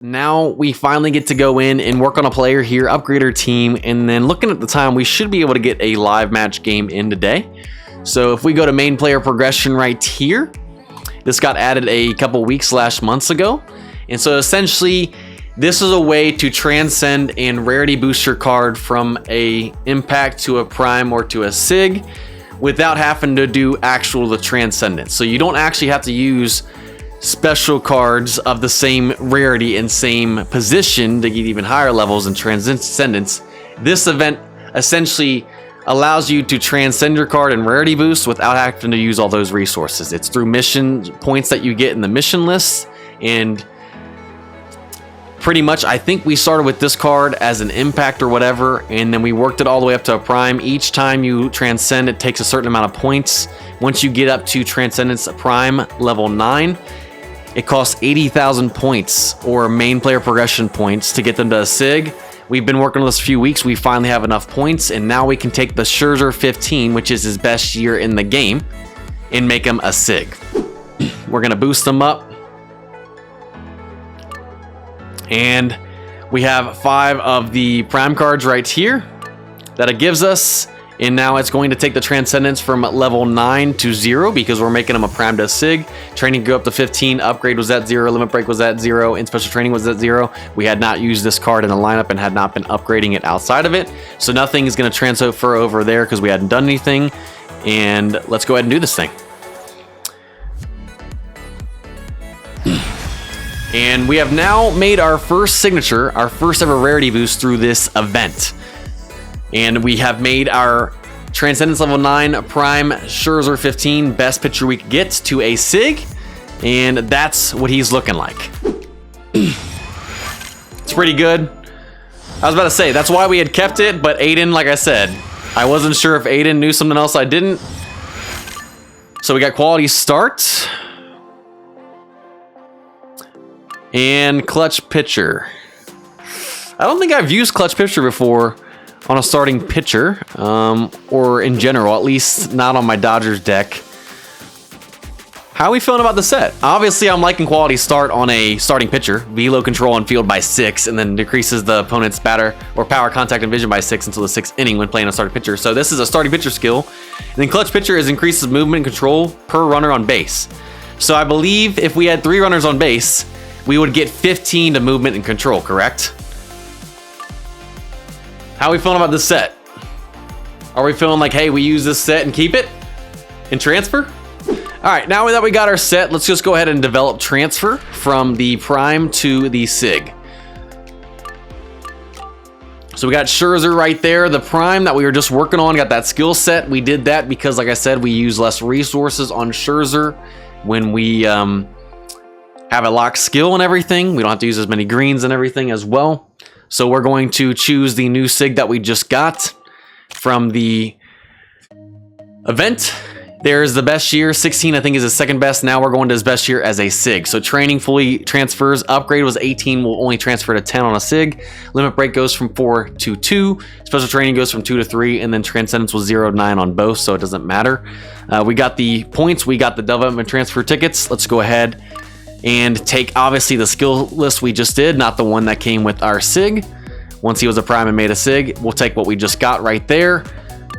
Now we finally get to go in and work on a player here, upgrade our team, and then looking at the time, we should be able to get a live match game in today. So if we go to main player progression right here, this got added a couple weeks / months ago. And so essentially, this is a way to transcend and rarity boost your card from a impact to a prime or to a sig without having to do the transcendence. So you don't actually have to use special cards of the same rarity and same position to get even higher levels in transcendence. This event essentially allows you to transcend your card and rarity boost without having to use all those resources. It's through mission points that you get in the mission list, and pretty much I think we started with this card as an impact or whatever, and then we worked it all the way up to a prime. Each time you transcend, it takes a certain amount of points. Once you get up to transcendence prime level 9, it costs 80,000 points or main player progression points to get them to a sig. We've been working on this a few weeks. We finally have enough points, and now we can take the Scherzer 15, which is his best year in the game, and make him a sig. We're gonna boost them up, and we have 5 of the prime cards right here that it gives us. And now it's going to take the transcendence from level 9 to 0 because we're making them a prime to a sig. Training go up to 15, upgrade was at 0, limit break was at 0, and special training was at 0. We had not used this card in the lineup and had not been upgrading it outside of it. So nothing is going to transfer over there because we hadn't done anything. And let's go ahead and do this thing. And we have now made our first signature, our first ever rarity boost through this event. And we have made our Transcendence level 9 Prime Scherzer 15 best pitcher we could get to a sig. And that's what he's looking like. It's pretty good. I was about to say, that's why we had kept it. But Aiden, like I said, I wasn't sure if Aiden knew something else I didn't. So we got quality start. And clutch pitcher. I don't think I've used clutch pitcher before on a starting pitcher, or in general, at least not on my Dodgers deck. How are we feeling about the set? Obviously, I'm liking quality start on a starting pitcher. Velo control on field by 6, and then decreases the opponent's batter or power, contact, and vision by 6 until the 6th inning when playing a starting pitcher. So this is a starting pitcher skill. And then clutch pitcher increases movement and control per runner on base. So I believe if we had 3 runners on base, we would get 15 to movement and control, correct? How are we feeling about this set? Are we feeling like, hey, we use this set and keep it and transfer? All right, now that we got our set, let's just go ahead and develop transfer from the prime to the sig. So we got Scherzer right there, the prime that we were just working on, got that skill set. We did that because, like I said, we use less resources on Scherzer when we have a locked skill and everything. We don't have to use as many greens and everything as well. So we're going to choose the new sig that we just got from the event. There's the best year, 16 I think is his second best. Now we're going to his best year as a sig. So training fully transfers. Upgrade was 18, will only transfer to 10 on a sig. Limit break goes from 4 to 2. Special training goes from 2 to 3, and then transcendence was 0 to 9 on both, so it doesn't matter. We got the points, we got the development transfer tickets. Let's go ahead and take obviously the skill list we just did, not the one that came with our sig. Once he was a prime and made a sig, we'll take what we just got right there.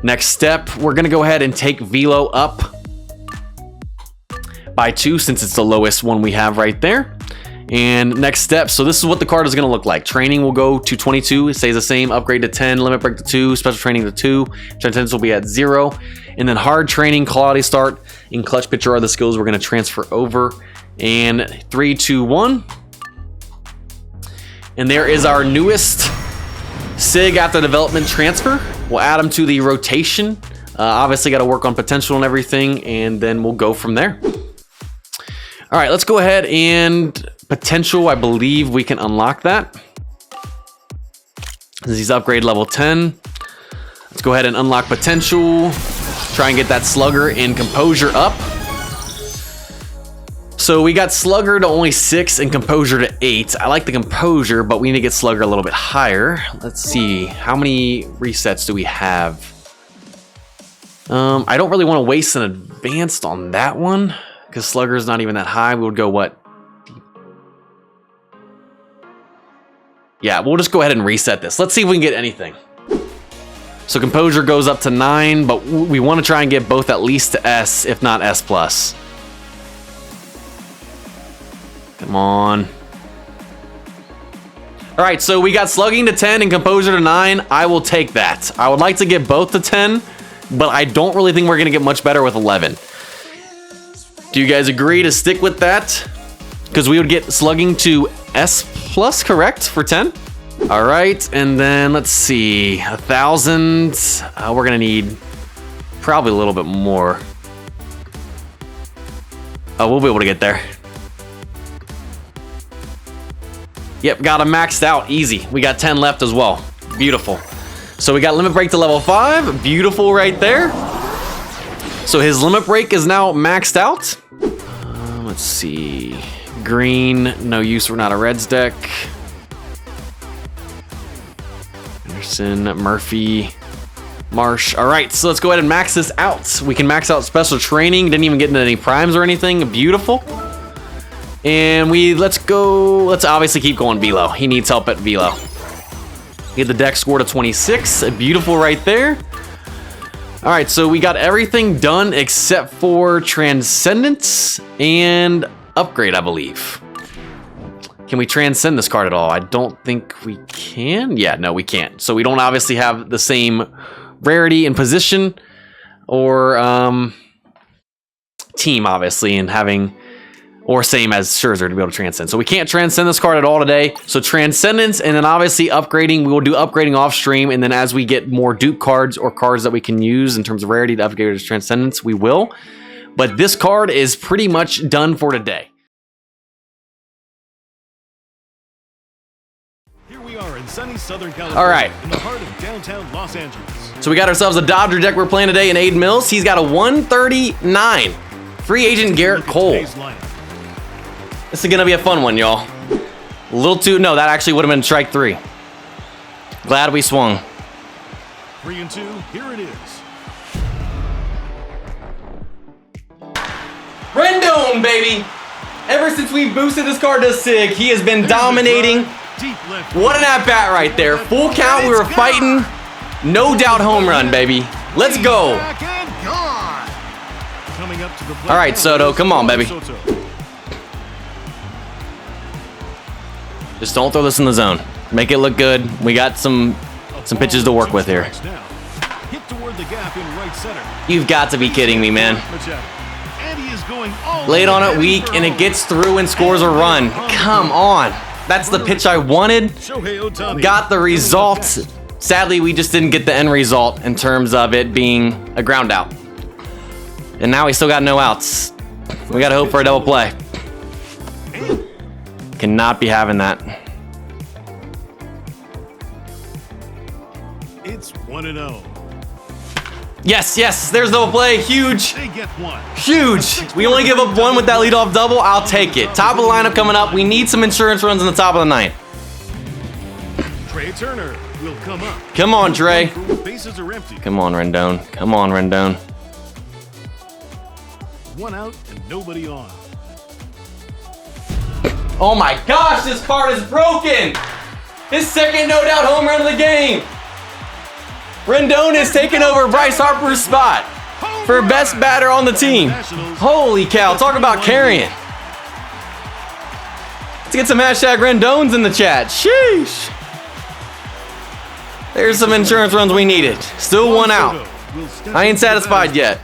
Next step, we're gonna go ahead and take Velo up by 2 since it's the lowest one we have right there. And next step, so this is what the card is gonna look like. Training will go to 22, it stays the same. Upgrade to 10, limit break to 2, special training to 2, transcendence will be at 0. And then hard training, quality start, and clutch pitcher are the skills we're gonna transfer over. And 3, 2, 1. And there is our newest sig after development transfer. We'll add them to the rotation. Obviously got to work on potential and everything, and then we'll go from there. All right, let's go ahead and potential. I believe we can unlock that. This is upgrade level 10. Let's go ahead and unlock potential. Try and get that slugger and composure up. So we got slugger to only 6 and composure to 8. I like the composure, but we need to get slugger a little bit higher. Let's see, how many resets do we have? I don't really want to waste an advanced on that one because slugger is not even that high. We would go what? Yeah, we'll just go ahead and reset this. Let's see if we can get anything. So composure goes up to 9, but we want to try and get both at least to S, if not S+. Come on. All right, so we got slugging to 10 and composure to 9. I will take that. I would like to get both to 10, but I don't really think we're going to get much better with 11. Do you guys agree to stick with that? Because we would get slugging to S+, correct, for 10? All right, and then let's see, 1,000. We're gonna need probably a little bit more. Oh, we'll be able to get there. Yep, got him maxed out, easy. We got 10 left as well, beautiful. So we got limit break to level 5, beautiful right there. So his limit break is now maxed out. Let's see, green, no use, we're not a Reds deck. Anderson, Murphy, Marsh. All right, so let's go ahead and max this out. We can max out special training. Didn't even get into any primes or anything. Beautiful. And let's obviously keep going velo. He needs help at velo. Get the deck score to 26. Beautiful right there. All right, so we got everything done except for Transcendence and Upgrade, I believe. Can we transcend this card at all? I don't think we can. Yeah, no, we can't. So we don't obviously have the same rarity and position or team, obviously, and having, or same as Scherzer to be able to transcend. So we can't transcend this card at all today. So Transcendence, and then obviously upgrading. We will do upgrading off stream, and then as we get more dupe cards or cards that we can use in terms of rarity to upgrade to Transcendence, we will. But this card is pretty much done for today. In sunny Southern California, all right, in the heart of downtown Los Angeles. So we got ourselves a Dodger deck we're playing today in AMillsie. He's got a 139. Free agent Garrett Cole. This is gonna be a fun one, y'all. A little too, no, that actually would have been strike 3. Glad we swung. 3 and 2, here it is. Rendon, baby. Ever since we boosted this card to SIG, he has been dominating. What an at-bat right there. Full count, we were fighting. No doubt home run, baby. Let's go. All right, Soto, come on, baby. Just don't throw this in the zone. Make it look good. We got some pitches to work with here. You've got to be kidding me, man. Late on it, weak, and it gets through and scores a run. Come on. That's the pitch I wanted. Got the result. Sadly, we just didn't get the end result in terms of it being a ground out. And now we still got no outs. We got to hope for a double play. Cannot be having that. It's 1-0. Yes, yes, there's double play. Huge. Huge. We only give up 1 with that leadoff double. I'll take it. Top of the lineup coming up. We need some insurance runs in the top of the 9th. Trey Turner will come up. Come on, Trey. Bases are empty. Come on, Rendon. Come on, Rendon. 1 out and nobody on. Oh my gosh, this card is broken. His second no doubt home run of the game. Rendon is taking over Bryce Harper's spot for best batter on the team. Holy cow, talk about carrying. Let's get some hashtag Rendons in the chat. Sheesh. There's some insurance runs we needed. Still 1 out. I ain't satisfied yet.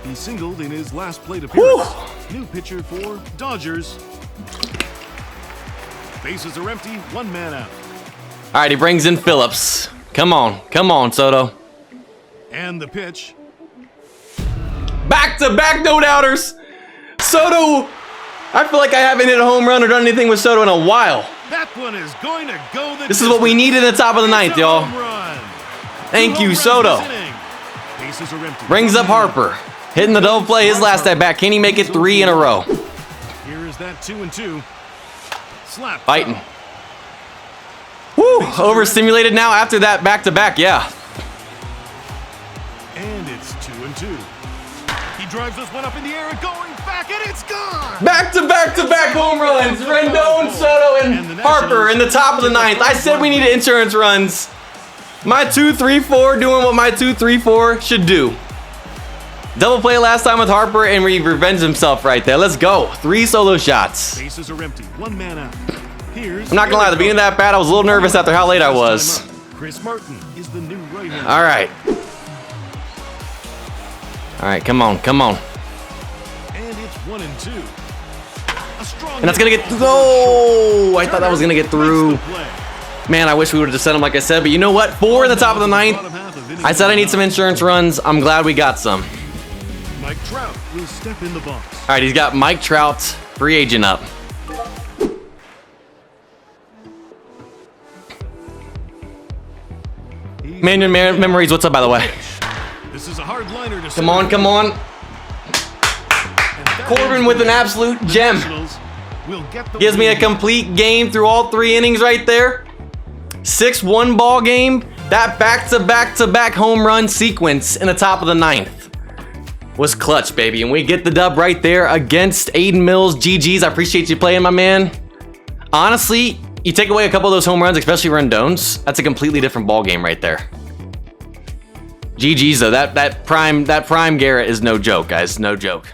He singled in his last plate appearance. New pitcher for Dodgers. Bases are empty, 1 man out. All right, he brings in Phillips. Come on, Soto. And the pitch. Back-to-back no-doubters. Soto, I feel like I haven't hit a home run or done anything with Soto in a while. That one is going to go the This is what we need in the top of the 9th, y'all. Thank you, Soto. Bases are empty. Brings up Harper. Hitting the double play his last at-bat. Can he make it 3 in a row? Here is that 2-2. Slap. Fighting. Woo, overstimulated now after that back-to-back, yeah. And it's 2-2. He drives this one up in the air and going fast. back, and it's gone. Back-to-back-to-back home runs. Rendon, Soto, and Harper in the top of the ninth. I said we needed insurance runs. My 2-3-4 doing what my 2-3-4 should do. Double play last time with Harper, and he revenged himself right there. Let's go. 3 solo shots. Bases are empty. 1 man out. Here's I'm not gonna lie, at the beginning of that bat, I was a little nervous after how late I was. Chris Martin is the new right-hander. All right. All right, come on, come on. And it's 1-2. A strong And that's gonna get through. Oh, I thought that was gonna get through. Man, I wish we would have just sent him like I said, but you know what? 4 in the top of the ninth. I said I need some insurance runs. I'm glad we got some. Mike Trout will step in the box. All right, he's got Mike Trout, free agent up. Man, your memories, what's up, by the way? This is a hard liner to Come on, come on. Corbin with an absolute gem. Gives me a complete game through all 3 innings right there. 6-1 ball game. That back-to-back-to-back home run sequence in the top of the ninth was clutch, baby. And we get the dub right there against Aiden Mills. GG's. I appreciate you playing, my man. Honestly, you take away a couple of those home runs, especially Rendon's, that's a completely different ball game right there. GG's though. That prime Garrett is no joke, guys. No joke.